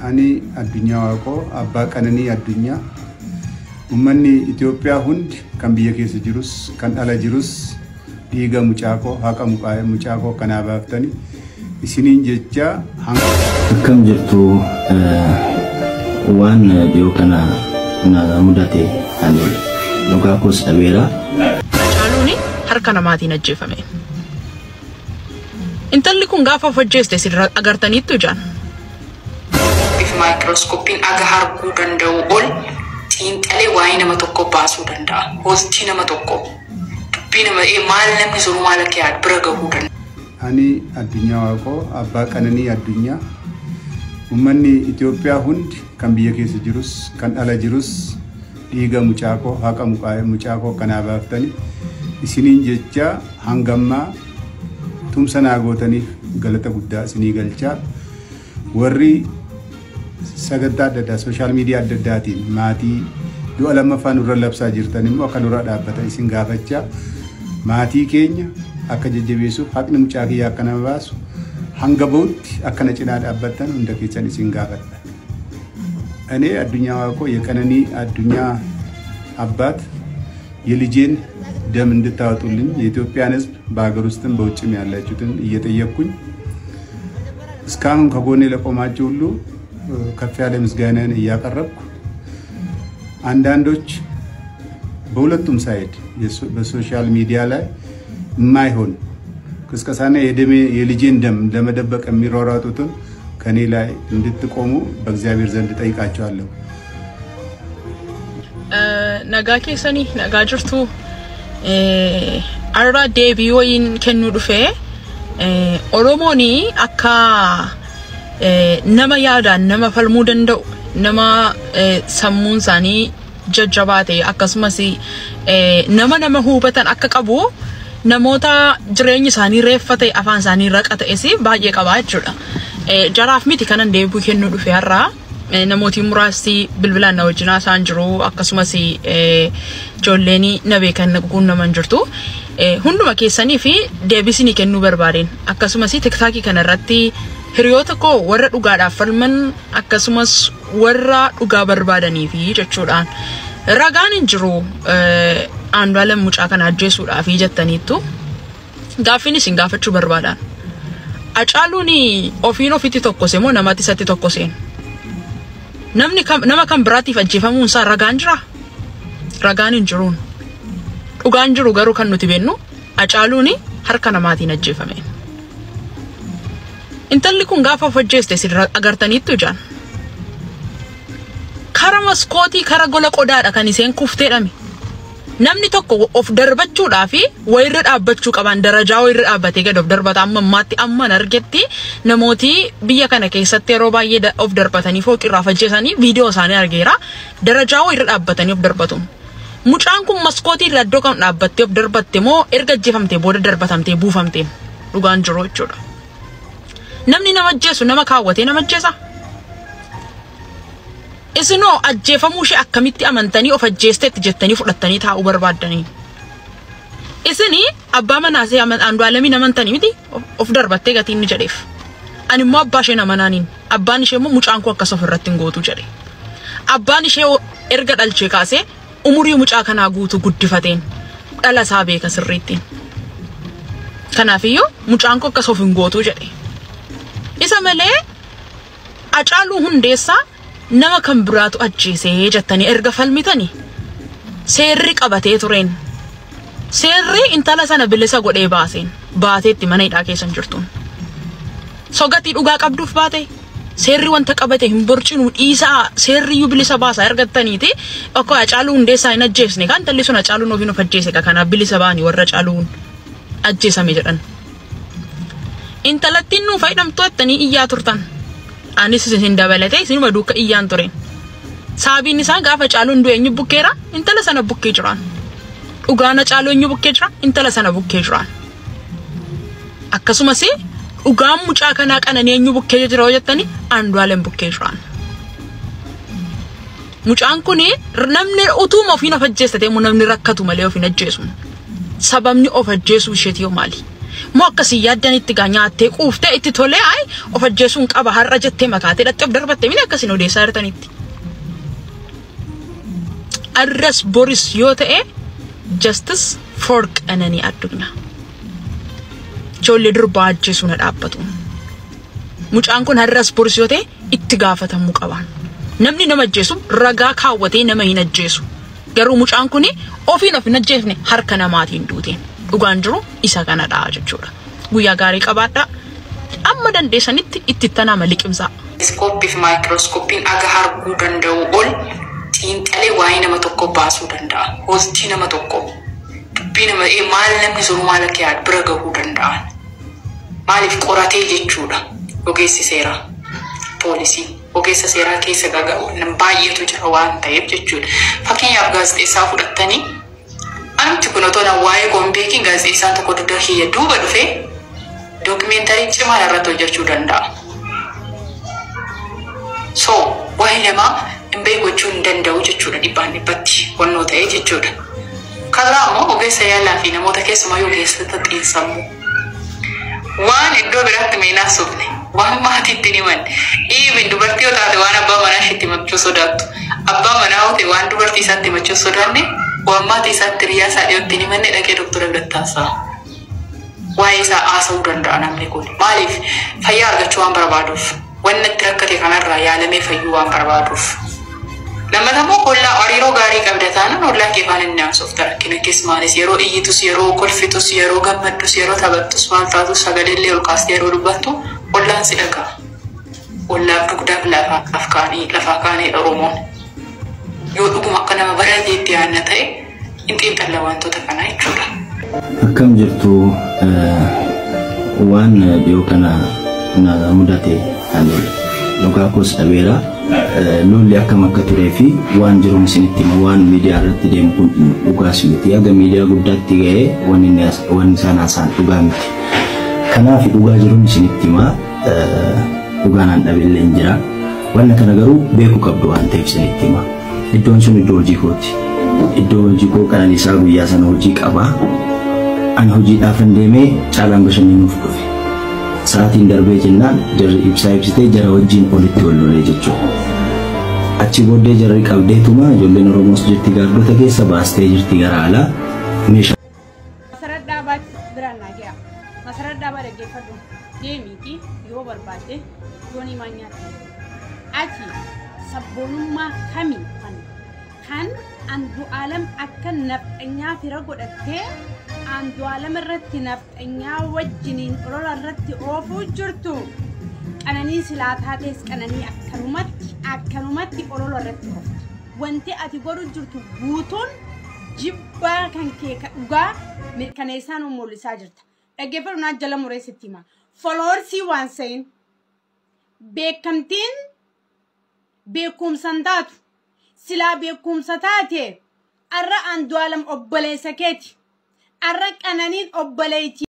Ani addunyaa waaqoo abbaa qananii addunyaa ummanni Itoophiyaa hundi kan biyya keessa jirus kan ala jirus dhiiga mucaakoo haqa mucaakoo kanaa baaftanii isiniin jecha akkam jirtu waan dhiyoo kana na mudate ani nugaa koos dhabeera. Caaluuni harka namaatiin ajjeefame. Intalli kun gaafa fajjeeste sirra agartaniittu jaan. Microscopiin aga harkuu danda'u ol xiinxalee waa'ee nama tokko baasuu danda'a. Hojii nama tokko dubbii nama maal namni sun maal akka yaadu bira gahuu danda'a. Ani addunyaa waaqoo abbaa qananii addunyaa ummanni Itoophiyaa hundi kan biyya keessa jirus kan ala jirus dhiiga mucaakoo haqa mucaakoo kanaa baaftanii isiniin jecha hangammaa tumsa naa gootaniif galata guddaa isinii galchaa. Warri sagantaa adda addaa social media adda addaatiin maatii du'a lammaffaan irra labsaa jirtan immoo akka nurra dhaabbatan isin gaafachaa maatii keenya akka jajjabeessuuf haqni mucaa kiyyaa akka nama baasu hanga bahutti akka na cinaa dhaabbatan hunda keessan isin gaafadha. እኔ አዱኛ ዋቆ የቀነኒ አዱኛ አባት የልጄን ደም እንድታወጡልኝ የኢትዮጵያን ሕዝብ በአገር ውስጥም በውጭም ያላችሁትን እየጠየቅኩኝ እስካሁን ከጎኔ ለቆማችሁ ሁሉ ከፍ ያለ ምስጋናን እያቀረብኩ አንዳንዶች በሁለቱም ሳይድ በሶሻል ሚዲያ ላይ የማይሆን ቅስቀሳና የልጄን ደም ለመደበቅ የሚሯሯጡትን ከኔ ላይ እንድትቆሙ በእግዚአብሔር ዘንድ ጠይቃቸዋለሁ። ነጋ ከሰኒ ነጋ ጅርቱ አራ ዴቢዮይን ከኑ ዱፌ ኦሮሞኒ አካ nama yaadaan nama falmuu danda'u nama sammuun isaanii jajjabaate akkasumas nama hubatan akka qabu namoota jireenyi isaanii reeffate afaan isaanii raqa ta'es baay'ee qabaa jechuudha. Jaraaf miti kanan deebi'uu kennuu dhufe har'a namooti muraasti bilbilaan na wajjin isaan jiru akkasumas ijoolleen na beekan quunnaman jirtu. Hunduma keessanii fi deebisanii kennuu barbaadeen akkasumas tiktaakii kanarratti hiriyoota koo warra dhugaadhaaf falman akkasumas warra dhugaa barbaadanii fi jechuudhaan ragaan hin jiru Andu'aalem mucaa kana ajjeesuudhaaf jettaniittu gaaffiin isin gaafachuu barbaadan. Hacaaluun ofiin ofitti tokkose moo namatti isatti tokkoseen? Nama kan biraatiif ajjeefamuun isaa ragaan jira? Ragaan hin jiruun. Dhugaan jiru garuu kan nuti beennu Hacaaluun harka namaatiin ajjeefame. Intalli kun gaafa fajjeeste sirra agartaniittu jaan. Kara maskootii kara gola qodaadha kan iseen kufteedhame. Namni tokko of darbachuudhaa fi wayirra dhaabbachuu qaban darajaa wayirra dhaabbatee gad of darbata amma ammaatti amma argetti namooti biyya kana keessatti yeroo baay'ee of darbatanii fooqirraa fajjeesanii viidiyoo isaanii argeera darajaa wayirra dhaabbatanii of darbatu. Mucaan kun maskootii irra iddoo kam dhaabbattee of darbatte moo erga ajjeefamtee booda darbatamtee buufamteen dhugaan jiru jechuudha. Namni nama ajjeesu nama kaawwatee nama ajjeesa. Isinoo ajjeefamuu ishee akkamitti amantanii of ajjeesteetti jettanii fudhattanii taa'uu barbaaddanii. Isini abbaa manaasee Andu'aalemiin amantanii miti of darbattee gatiin ni jedheef. Ani immoo abbaa ishee namanaaniin abbaan ishee immoo mucaan koo akkas ofirratti hin gootu jedhe. Abbaan ishee erga dhalchee kaasee umurii mucaa kanaa guutuu guddifateen dhala isaa beeka sirriittiin. Kanaafiyyuu mucaan koo akkas of hin gootu jedhe. Isa malee Hacaaluu Hundeessaa nama kan biraatu ajjeesee jettanii erga falmitanii seerri qabatee tureen seerri intala sana bilisa godhee baaseen baateetti mana hidhaa keessan jirtuun sogatii dhugaa qabduuf baate seerri wanta qabate hin borcinu dhiisaa seerri yu bilisa baasaa ergattaniiti akka Hacaaluu Hundeessaa hin ajjeesne kan intalli sun Hacaaluun ofiin of ajjeese kanaaf bilisa baanii warra Hacaaluun ajjeesame jedhan. Intalattiin nuu fayyadamtuu attanii iyyaa turtan. Anis isin dabalatee isinuma duuka iyyaan tureen. Sababiin isaa gaafa Hacaaluun du'e eenyu bukkeera intala sana bukkee jiraan. Dhugaan Hacaaluu eenyu bukkee jira intala sana bukkee jiraan. Akkasumas dhugaan mucaa kanaa qananii eenyu bukkee jira jettanii Andu'aalem bukkee jiraan. Mucaan kun namni utuma ofiin of ajjeesatee namni rakkatu malee ofiin ajjeesu. Sababni of ajjeesuu isheetii maali? moo akkasii yaadan itti nyaattee quuftee itti tolee ay of ajjeesuun qaba har'a jettee makaatee dhattee darbattee mini akkasiin odeessaa jirtanitti. Arras Boris yoo ta'e justice for Qananii Addunyaa. Ijoollee durbaa ajjeesuu na dhaabbatu. Mucaan kun har'as Boris yoo ta'e itti gaafatamuu qaba. Namni nama ajjeesu ragaa kaawwatee nama hin ajjeesu. Garuu mucaan kun ofiin of hin ajjeefne harka namaatiin duute. Dhugaan jiru isa kanadha jechuudha. Guyyaa gaarii qabaadhaa. Amma dandeessanitti itti tanama liqimsaa. Teleskoopii fi maayikirooskoopiin aga arguu danda'u ol xiinxalee waa'ee nama tokko baasuu danda'a. Hostii nama tokko dubbii nama maal namni sun maal akka yaadu bira gahuu danda'an. Maaliif qoratee jechuudha. Ogeessi seeraa poolisii ogeessa seeraa keessa gaga'u nam baay'eetu jira waan ta'eef jechuudha. Fakkeenyaaf gaazexeessaa fudhattanii anti kun otoo na waa'ee gombeekiin gaazexeessaan tokko dudda kiyya duuba dhufee dookumeentarii cimaa irratti hojjechuu danda'a. So waa'ee namaa hin gochuu hin danda'u jechuudha dhibbaan dhibbatti wannoo ta'ee jechuudha. Karaa immoo ogeessa yaalaa fi namoota keessumayyuu keessatti xiinsammuu. Waan iddoo biraatti meenaa sufne waan maatiitti himan even dubartii yoo taate waan abbaa manaa isheetti himachuu sodaattu. Abbaa manaa yoo ta'e waan dubartii isaatti himachuu sodaanne waan maatii isaatti hiriyaa isaa dhiyootti himanne dhaqee doktora Gattaasaa. Waa'ee isaa haasa'uu danda'a namni kun. Maaliif fayyaa argachuu waan barbaaduuf wanni itti rakkate kanarraa yaalamee fayyuu waan barbaaduuf. Lammatammoo hollaa hariiroo gaarii qabda taanaan hollaa kee faana inni haasofta rakkina keessumaanis yeroo iyyitus yeroo kolfitus yeroo gammaddus yeroo taphattus maal taatus sagaleellee ol kaastee yeroo dubbattu hollaan si dhaga'a. Hollaaf dugdaaf lafaa kaanee Oromoon yoo dhuguma akka nama barateetti yaanna ta'e hin xiinxalla wantoota kanaa jechuudha. Akkam jirtu waan dhiyoo kana na mudate ani dhugaa koos dhabeera. Lolli akkam akka turee fi waan jiru isinitti waan miidiyaa irratti deemu kun dhugaas miti. Aga miidiyaa guddaatti ga'ee waan isaan haasa'an dhugaa miti. Kanaaf dhugaa jiru isinitti dhugaan an dhabeellee hin jira. Wanna kana garuu beekuu qabdu waan ta'eef isinitti hima. Iddoon sun iddoo hojii kooti. Iddoo hojii koo Qananiisaa guyyaa sana hojii qaba. Ani hojiidhaaf hin deemee Caalaan bashannanuuf dhufe. Sa'aatiin darbee jennaan jarri ibsaa ibsitee jara wajjin olitti wal lolee jechuudha. Achi booddee jarri qabdeetuma ijoolleen Oromoos jirti gaardota keessa baastee jirti gara alaa meeshaa. Masarat dhaabaat biraan naa ga'a. Masarat dhaabaa dhaggeeffadhu. Deemiitii yoo barbaadde yoon himaa nyaatte. Ati sabboonummaa kamii kan Andu'aalam akka nafxanyaa fira godhattee Andu'aalam irratti nafxanyaa wajjiniin olola irratti oofuu jirtu. Qananii silaa taates Qananii akkanumatti olola irratti oofti. Wanti ati godhu jirtu guutuun jibbaa kan kee dhugaa mirkaneessaan mul'isaa jirta. Dhaggeeffadhu naa jala mureessitti hima. Foloorsii waan sa'in beekamtiin beekumsan taatu silaa beekumsa taate arra Andu'aalam obboleessa keeti. Arra Qananiin obboleeyti.